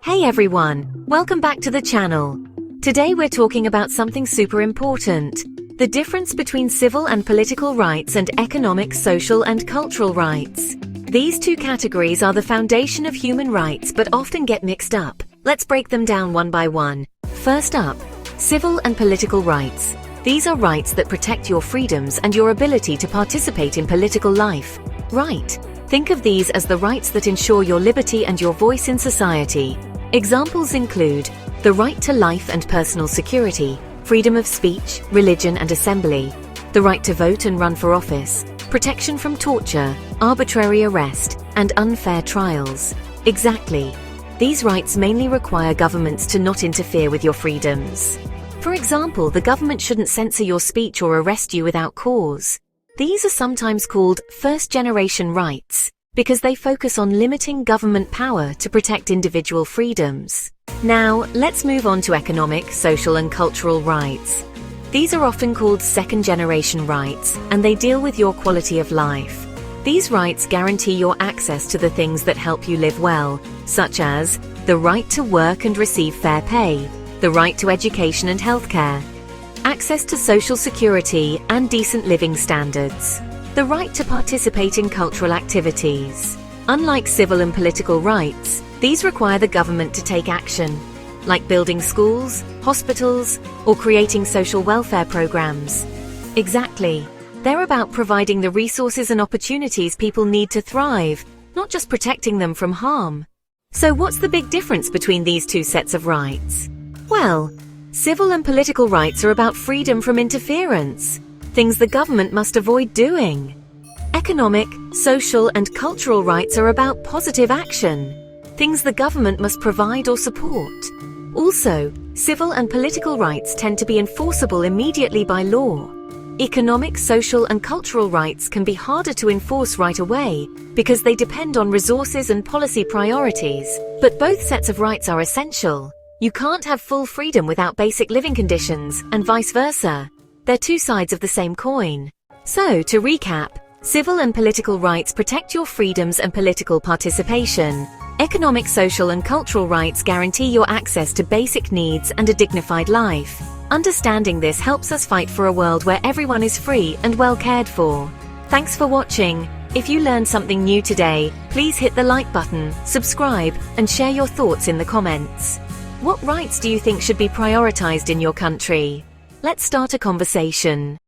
Hey everyone, welcome back to the channel. Today we're talking about something super important. The difference between civil and political rights and economic, social and cultural rights. These two categories are the foundation of human rights but often get mixed up. Let's break them down one by one. First up, civil and political rights. These are rights that protect your freedoms and your ability to participate in political life. Right. Think of these as the rights that ensure your liberty and your voice in society. Examples include the right to life and personal security, freedom of speech, religion and assembly, the right to vote and run for office, protection from torture, arbitrary arrest, and unfair trials. Exactly. These rights mainly require governments to not interfere with your freedoms. For example, the government shouldn't censor your speech or arrest you without cause. These are sometimes called first-generation rights because they focus on limiting government power to protect individual freedoms. Now, let's move on to economic, social and cultural rights. These are often called second-generation rights, and they deal with your quality of life. These rights guarantee your access to the things that help you live well, such as the right to work and receive fair pay, the right to education and healthcare, access to social security and decent living standards, the right to participate in cultural activities. Unlike civil and political rights, these require the government to take action, like building schools, hospitals, or creating social welfare programs. Exactly. They're about providing the resources and opportunities people need to thrive, not just protecting them from harm. So what's the big difference between these two sets of rights? Well, civil and political rights are about freedom from interference, things the government must avoid doing. Economic, social, and cultural rights are about positive action, things the government must provide or support. Also, civil and political rights tend to be enforceable immediately by law. Economic, social, and cultural rights can be harder to enforce right away because they depend on resources and policy priorities. But both sets of rights are essential. You can't have full freedom without basic living conditions, and vice versa. They're two sides of the same coin. So, to recap, civil and political rights protect your freedoms and political participation. Economic, social, and cultural rights guarantee your access to basic needs and a dignified life. Understanding this helps us fight for a world where everyone is free and well cared for. Thanks for watching. If you learned something new today, please hit the like button, subscribe, and share your thoughts in the comments. What rights do you think should be prioritized in your country? Let's start a conversation.